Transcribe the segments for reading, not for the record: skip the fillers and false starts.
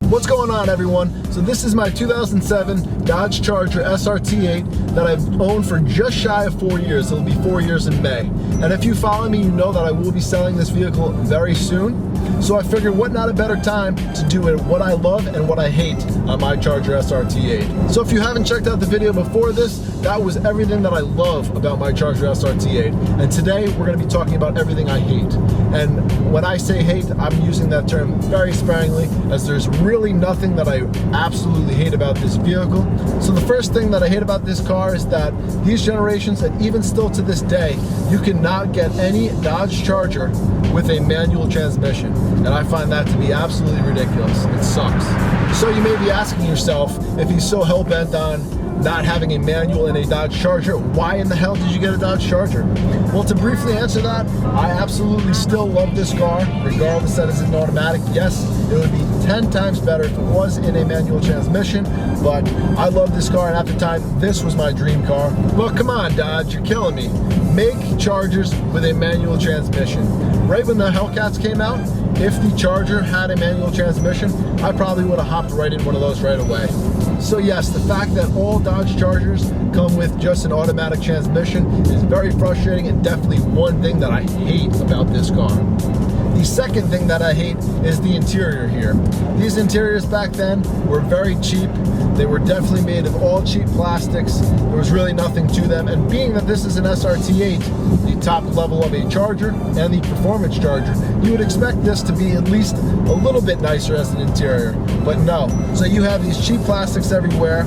What's going on, everyone? So this is my 2007 Dodge Charger SRT8 that I've owned for just shy of 4 years. It'll be 4 years in May. And if you follow me, you know that I will be selling this vehicle very soon. So I figured what not a better time to do it what I love and what I hate on my Charger SRT8. So if you haven't checked out the video before this, that was everything that I love about my Charger SRT8. And today we're going to be talking about everything I hate. And when I say hate, I'm using that term very sparingly, as there's really nothing that I absolutely hate about this vehicle. So the first thing that I hate about this car is that these generations, and even still to this day, you cannot get any Dodge Charger with a manual transmission. And I find that to be absolutely ridiculous. It sucks. So you may be asking yourself, if he's so hell-bent on not having a manual in a Dodge Charger, why in the hell did you get a Dodge Charger? Well, to briefly answer that, I absolutely still love this car, regardless that it's an automatic. Yes, it would be 10 times better if it was in a manual transmission, but I love this car, and at the time, this was my dream car. Well, come on, Dodge, you're killing me. Make Chargers with a manual transmission. Right when the Hellcats came out, if the Charger had a manual transmission, I probably would have hopped right in one of those right away. So yes, the fact that all Dodge Chargers come with just an automatic transmission is very frustrating, and definitely one thing that I hate about this car. The second thing that I hate is the interior here. These interiors back then were very cheap. They were definitely made of all cheap plastics. There was really nothing to them. And being that this is an SRT8, the top level of a Charger and the performance Charger, you would expect this to be at least a little bit nicer as an interior, but no. So you have these cheap plastics everywhere.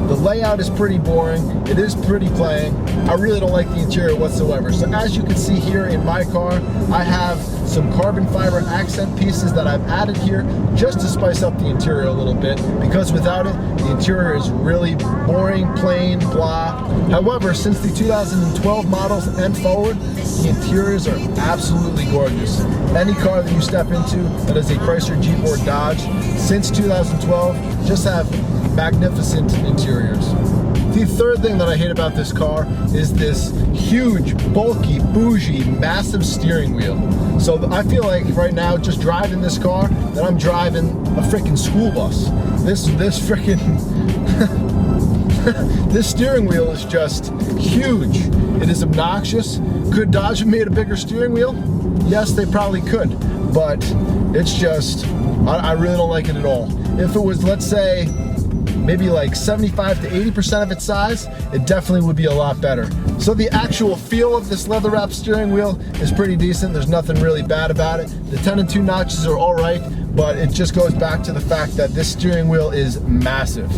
The layout is pretty boring. It is pretty plain. I really don't like the interior whatsoever. So as you can see here in my car, I have some carbon fiber accent pieces that I've added here just to spice up the interior a little bit, because without it, the interior is really boring, plain, blah. However, since the 2012 models and forward, the interiors are absolutely gorgeous. Any car that you step into that is a Chrysler, Jeep, or Dodge since 2012 just have magnificent interiors. The third thing that I hate about this car is this huge, bulky, bougie, massive steering wheel. So I feel like right now, just driving this car, that I'm driving a freaking school bus. This freaking this steering wheel is just huge. It is obnoxious. Could Dodge have made a bigger steering wheel? Yes, they probably could, but it's just, I really don't like it at all. If it was, let's say, maybe like 75 to 80% of its size, it definitely would be a lot better. So the actual feel of this leather wrap steering wheel is pretty decent. There's nothing really bad about it. The 10 and 2 notches are all right, but it just goes back to the fact that this steering wheel is massive.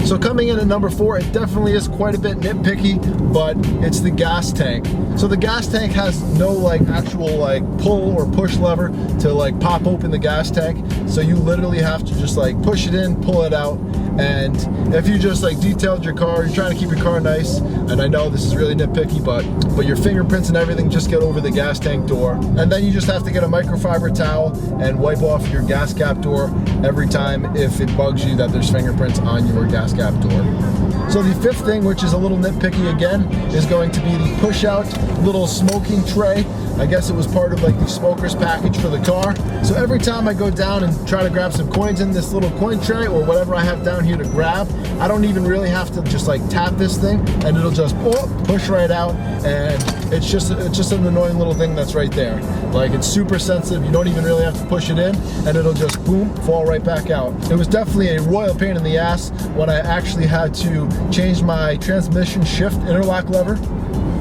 So coming in at number 4, it definitely is quite a bit nitpicky, but it's the gas tank. So the gas tank has no like actual like pull or push lever to like pop open the gas tank. So you literally have to just like push it in, pull it out. And if you just like detailed your car, you're trying to keep your car nice, and I know this is really nitpicky, but your fingerprints and everything just get over the gas tank door. And then you just have to get a microfiber towel and wipe off your gas cap door every time if it bugs you that there's fingerprints on your gas cap door. So the fifth thing, which is a little nitpicky again, is going to be the push out little smoking tray. I guess it was part of like the smoker's package for the car. So every time I go down and try to grab some coins in this little coin tray or whatever I have down here to grab, I don't even really have to just like tap this thing, and it'll just push right out, and it's just an annoying little thing that's right there. Like, it's super sensitive. You don't even really have to push it in, and it'll just boom, fall right back out. It was definitely a royal pain in the ass when I actually had to change my transmission shift interlock lever.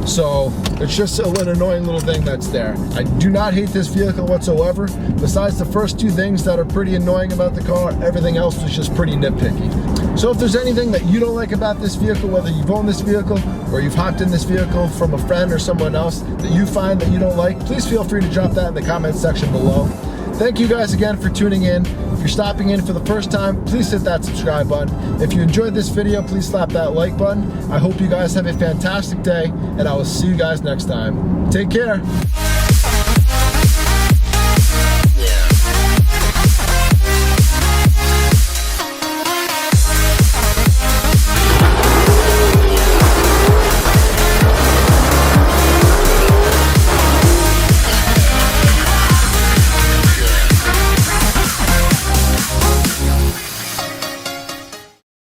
So it's just an annoying little thing that's there. I do not hate this vehicle whatsoever. Besides the first two things that are pretty annoying about the car, everything else was just pretty nitpicky. So if there's anything that you don't like about this vehicle, whether you've owned this vehicle or you've hopped in this vehicle from a friend or someone else that you find that you don't like, please feel free to drop that in the comment section below. Thank you guys again for tuning in. If you're stopping in for the first time, please hit that subscribe button. If you enjoyed this video, please slap that like button. I hope you guys have a fantastic day, and I will see you guys next time. Take care.